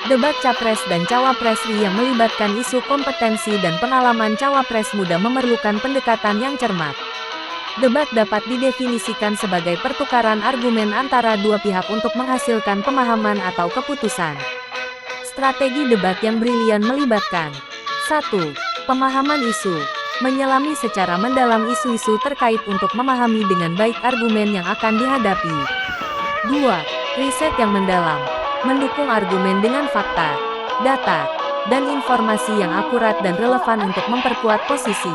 Debat Capres dan Cawapres RI yang melibatkan isu kompetensi dan pengalaman cawapres muda memerlukan pendekatan yang cermat. Debat dapat didefinisikan sebagai pertukaran argumen antara dua pihak untuk menghasilkan pemahaman atau keputusan. Strategi debat yang brilian melibatkan 1. Pemahaman isu. Menyelami secara mendalam isu-isu terkait untuk memahami dengan baik argumen yang akan dihadapi. 2. Riset yang mendalam. Mendukung argumen dengan fakta, data, dan informasi yang akurat dan relevan untuk memperkuat posisi.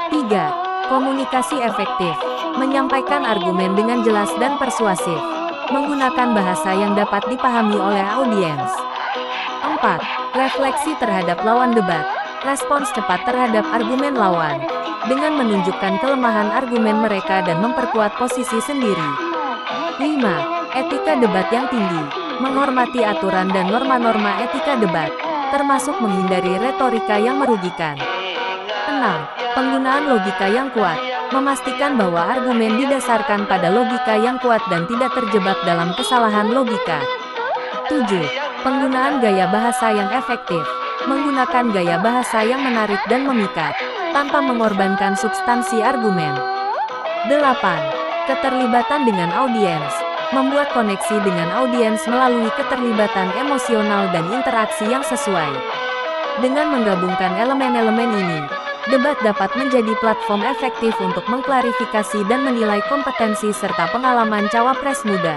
3. Komunikasi efektif. Menyampaikan argumen dengan jelas dan persuasif. Menggunakan bahasa yang dapat dipahami oleh audiens. 4. Refleksi terhadap lawan debat. Respons cepat terhadap argumen lawan. Dengan menunjukkan kelemahan argumen mereka dan memperkuat posisi sendiri. 5. Etika debat yang tinggi. Menghormati aturan dan norma-norma etika debat, termasuk menghindari retorika yang merugikan. 6. Penggunaan logika yang kuat. Memastikan bahwa argumen didasarkan pada logika yang kuat dan tidak terjebak dalam kesalahan logika. 7. Penggunaan gaya bahasa yang efektif. Menggunakan gaya bahasa yang menarik dan memikat, tanpa mengorbankan substansi argumen. 8. Keterlibatan dengan audiens. Membuat koneksi dengan audiens melalui keterlibatan emosional dan interaksi yang sesuai. Dengan menggabungkan elemen-elemen ini, debat dapat menjadi platform efektif untuk mengklarifikasi dan menilai kompetensi serta pengalaman cawapres muda.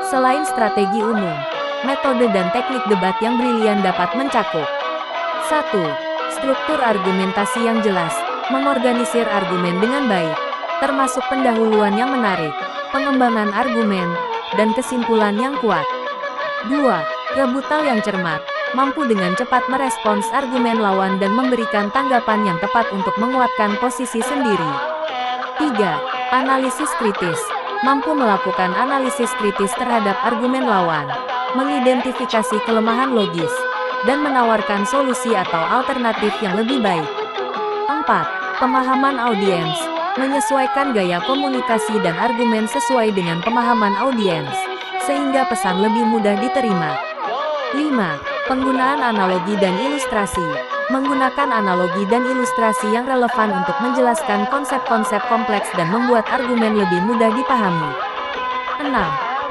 Selain strategi umum, metode dan teknik debat yang brilian dapat mencakup 1. Struktur argumentasi yang jelas. Mengorganisir argumen dengan baik, termasuk pendahuluan yang menarik, pengembangan argumen, dan kesimpulan yang kuat. 2. Rebuttal yang cermat. Mampu dengan cepat merespons argumen lawan dan memberikan tanggapan yang tepat untuk menguatkan posisi sendiri. 3. Analisis kritis. Mampu melakukan analisis kritis terhadap argumen lawan, mengidentifikasi kelemahan logis, dan menawarkan solusi atau alternatif yang lebih baik. 4. Pemahaman audiens. Menyesuaikan gaya komunikasi dan argumen sesuai dengan pemahaman audiens, sehingga pesan lebih mudah diterima. 5. Penggunaan analogi dan ilustrasi. Menggunakan analogi dan ilustrasi yang relevan untuk menjelaskan konsep-konsep kompleks dan membuat argumen lebih mudah dipahami. 6.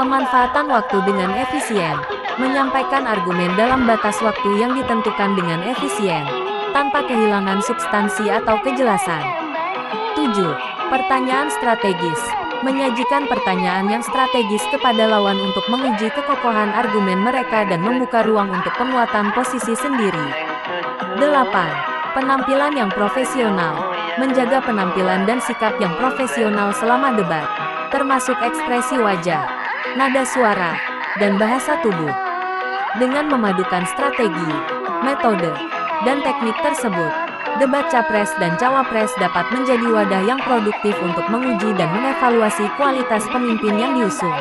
Pemanfaatan waktu dengan efisien. Menyampaikan argumen dalam batas waktu yang ditentukan dengan efisien, tanpa kehilangan substansi atau kejelasan. 7. Pertanyaan strategis. Menyajikan pertanyaan yang strategis kepada lawan untuk menguji kekokohan argumen mereka dan membuka ruang untuk penguatan posisi sendiri. 8. Penampilan yang profesional. Menjaga penampilan dan sikap yang profesional selama debat, termasuk ekspresi wajah, nada suara, dan bahasa tubuh. Dengan memadukan strategi, metode, dan teknik tersebut, debat capres dan cawapres dapat menjadi wadah yang produktif untuk menguji dan mengevaluasi kualitas pemimpin yang diusung.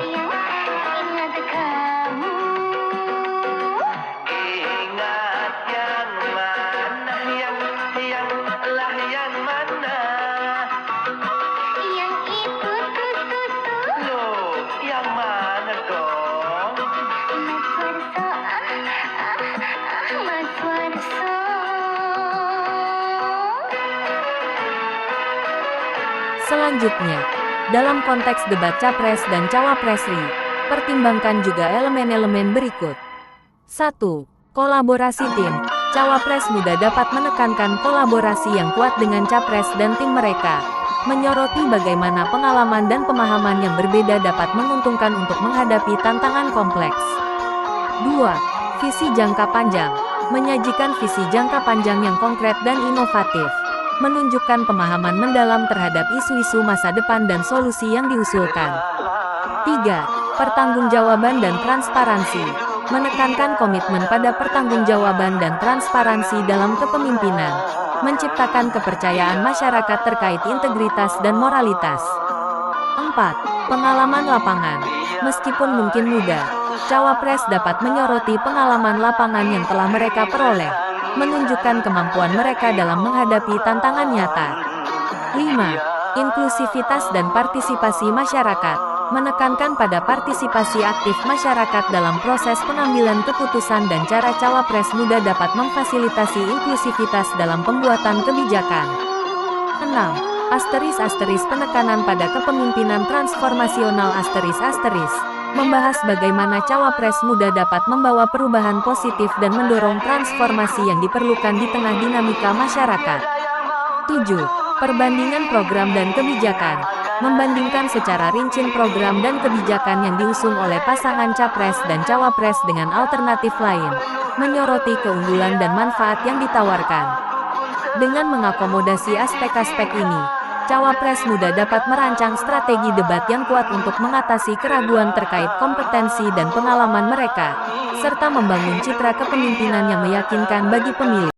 Selanjutnya, dalam konteks debat Capres dan Cawapres RI, Pertimbangkan juga elemen-elemen berikut. 1. Kolaborasi tim. Cawapres muda dapat menekankan kolaborasi yang kuat dengan capres dan tim mereka, menyoroti bagaimana pengalaman dan pemahaman yang berbeda dapat menguntungkan untuk menghadapi tantangan kompleks. 2. Visi jangka panjang. Menyajikan visi jangka panjang yang konkret dan inovatif, menunjukkan pemahaman mendalam terhadap isu-isu masa depan dan solusi yang diusulkan. 3. Pertanggungjawaban dan transparansi. Menekankan komitmen pada pertanggungjawaban dan transparansi dalam kepemimpinan, menciptakan kepercayaan masyarakat terkait integritas dan moralitas. 4. Pengalaman lapangan. Meskipun mungkin muda, cawapres dapat menyoroti pengalaman lapangan yang telah mereka peroleh, menunjukkan kemampuan mereka dalam menghadapi tantangan nyata. 5. Inklusivitas dan partisipasi masyarakat. Menekankan pada partisipasi aktif masyarakat dalam proses pengambilan keputusan dan cara cawapres muda dapat memfasilitasi inklusivitas dalam pembuatan kebijakan. 6. Asteris penekanan pada kepemimpinan transformasional membahas bagaimana cawapres muda dapat membawa perubahan positif dan mendorong transformasi yang diperlukan di tengah dinamika masyarakat. 7. Perbandingan program dan kebijakan. Membandingkan secara rinci program dan kebijakan yang diusung oleh pasangan capres dan cawapres dengan alternatif lain, menyoroti keunggulan dan manfaat yang ditawarkan. Dengan mengakomodasi aspek-aspek ini, cawapres muda dapat merancang strategi debat yang kuat untuk mengatasi keraguan terkait kompetensi dan pengalaman mereka, serta membangun citra kepemimpinan yang meyakinkan bagi pemilih.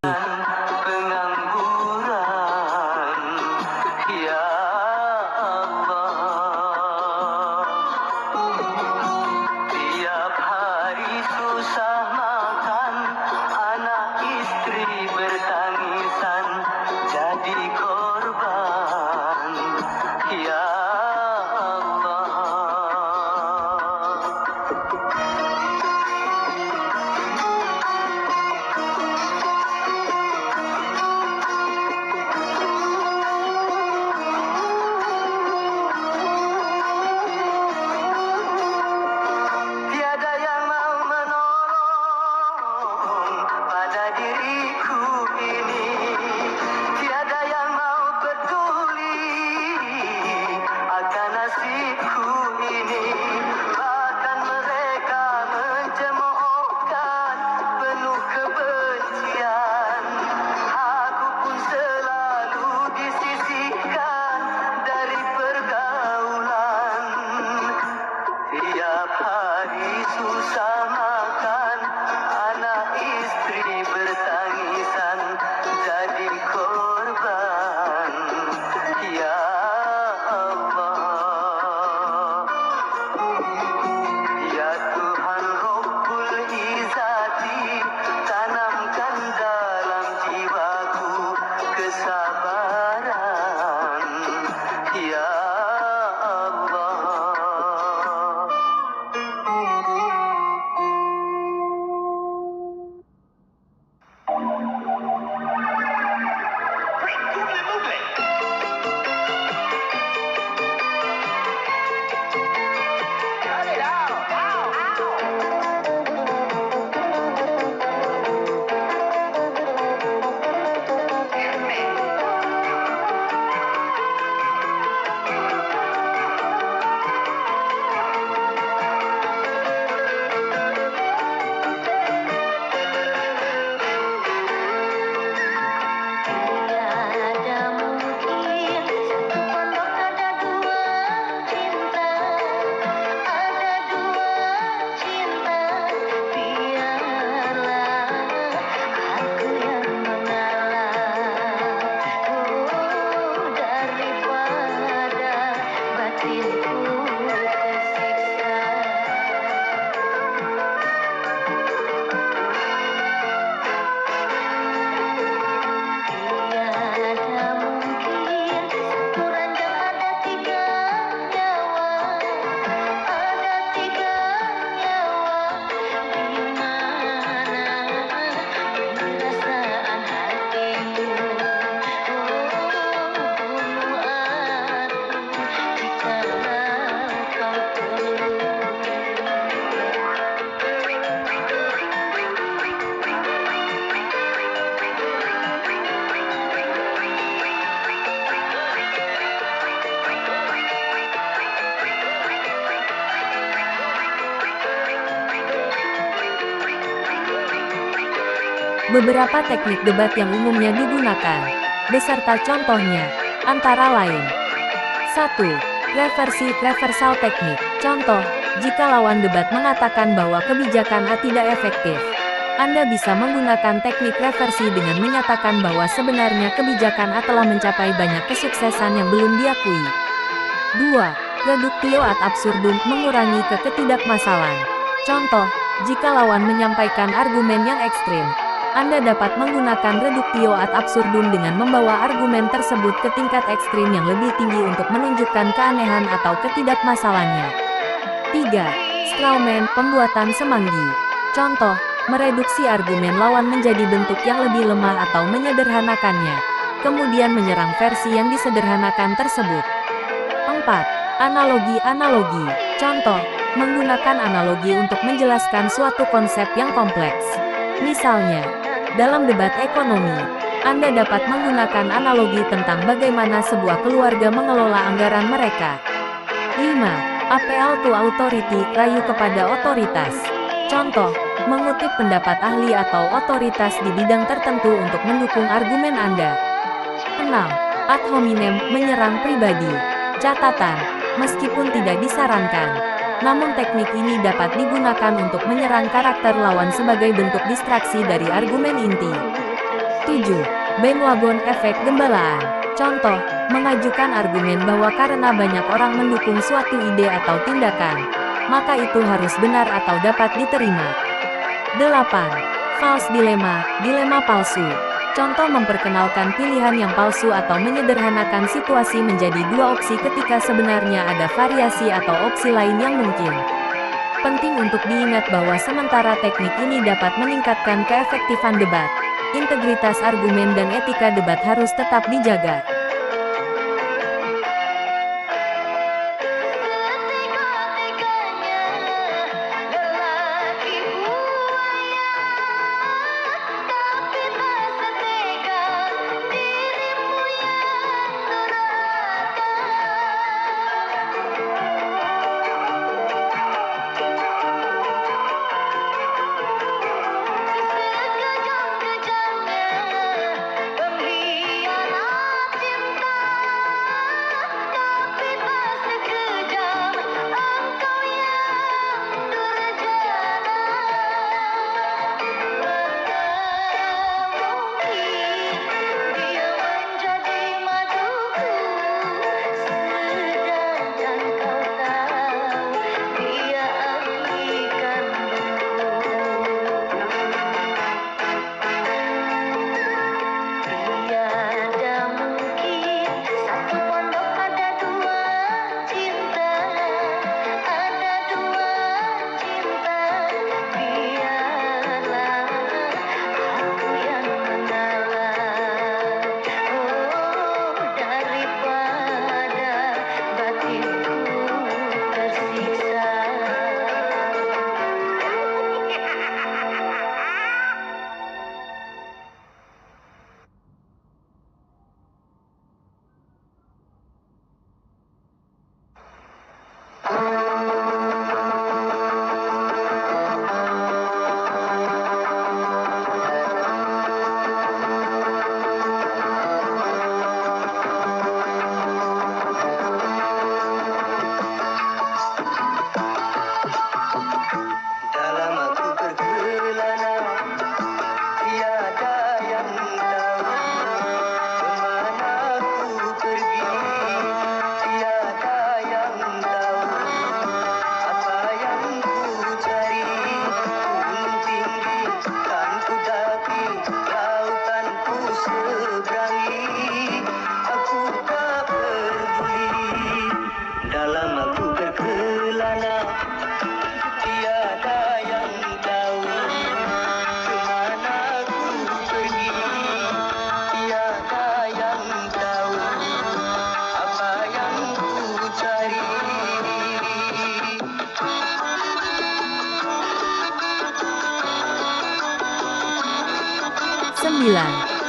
Beberapa teknik debat yang umumnya digunakan, beserta contohnya, antara lain. 1. Reversal teknik. Contoh, jika lawan debat mengatakan bahwa kebijakan A tidak efektif, Anda bisa menggunakan teknik reversi dengan menyatakan bahwa sebenarnya kebijakan A telah mencapai banyak kesuksesan yang belum diakui. 2. Reductio ad absurdum, mengurangi ketidakmasalan. Contoh, jika lawan menyampaikan argumen yang ekstrim, Anda dapat menggunakan reductio ad absurdum dengan membawa argumen tersebut ke tingkat ekstrim yang lebih tinggi untuk menunjukkan keanehan atau ketidakmasalannya. 3. Strawman, pembuatan semanggi. Contoh, mereduksi argumen lawan menjadi bentuk yang lebih lemah atau menyederhanakannya, kemudian menyerang versi yang disederhanakan tersebut. 4. Analogi. Contoh, menggunakan analogi untuk menjelaskan suatu konsep yang kompleks. Misalnya, dalam debat ekonomi, Anda dapat menggunakan analogi tentang bagaimana sebuah keluarga mengelola anggaran mereka. 5. Appeal to authority, rayu kepada otoritas. Contoh, mengutip pendapat ahli atau otoritas di bidang tertentu untuk mendukung argumen Anda. 6. Ad hominem, menyerang pribadi. Catatan, meskipun tidak disarankan, namun teknik ini dapat digunakan untuk menyerang karakter lawan sebagai bentuk distraksi dari argumen inti. 7. Bandwagon efek gembalaan. Contoh, mengajukan argumen bahwa karena banyak orang mendukung suatu ide atau tindakan, maka itu harus benar atau dapat diterima. 8. False dilema palsu. Contoh, memperkenalkan pilihan yang palsu atau menyederhanakan situasi menjadi dua opsi ketika sebenarnya ada variasi atau opsi lain yang mungkin. Penting untuk diingat bahwa sementara teknik ini dapat meningkatkan keefektifan debat, integritas argumen dan etika debat harus tetap dijaga.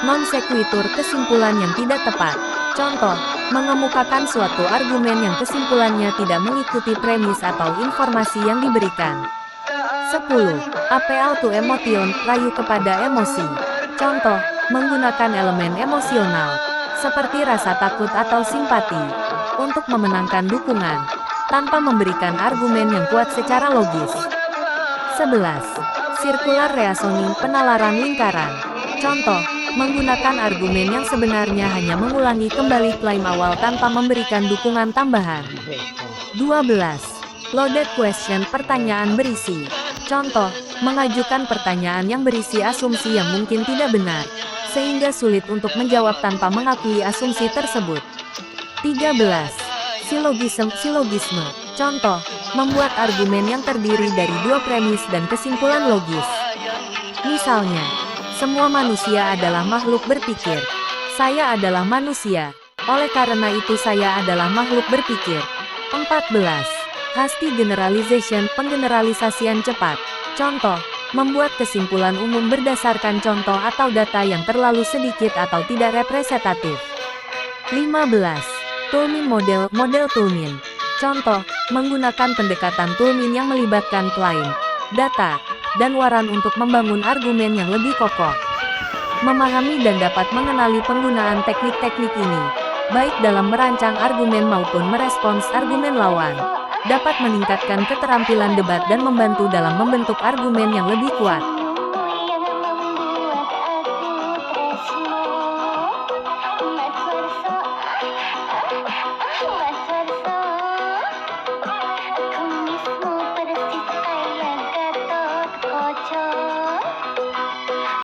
Non sequitur, kesimpulan yang tidak tepat. Contoh, mengemukakan suatu argumen yang kesimpulannya tidak mengikuti premis atau informasi yang diberikan. 10. Appeal to emotion, rayu kepada emosi. Contoh, menggunakan elemen emosional, seperti rasa takut atau simpati, untuk memenangkan dukungan, tanpa memberikan argumen yang kuat secara logis. 11. Circular reasoning penalaran lingkaran. Contoh, menggunakan argumen yang sebenarnya hanya mengulangi kembali klaim awal tanpa memberikan dukungan tambahan. 12. Loaded question pertanyaan berisi. Contoh, mengajukan pertanyaan yang berisi asumsi yang mungkin tidak benar, sehingga sulit untuk menjawab tanpa mengakui asumsi tersebut. 13. Silogisme. Contoh, membuat argumen yang terdiri dari dua premis dan kesimpulan logis. Misalnya, semua manusia adalah makhluk berpikir. Saya adalah manusia. Oleh karena itu saya adalah makhluk berpikir. 14. Hasty generalization penggeneralisasian cepat. Contoh, membuat kesimpulan umum berdasarkan contoh atau data yang terlalu sedikit atau tidak representatif. 15. Toulmin model Toulmin. Contoh, menggunakan pendekatan Toulmin yang melibatkan klaim, data, dan waran untuk membangun argumen yang lebih kokoh. Memahami dan dapat mengenali penggunaan teknik-teknik ini, baik dalam merancang argumen maupun merespons argumen lawan, dapat meningkatkan keterampilan debat dan membantu dalam membentuk argumen yang lebih kuat. Aku mismu persis kayak Gatot Kaca.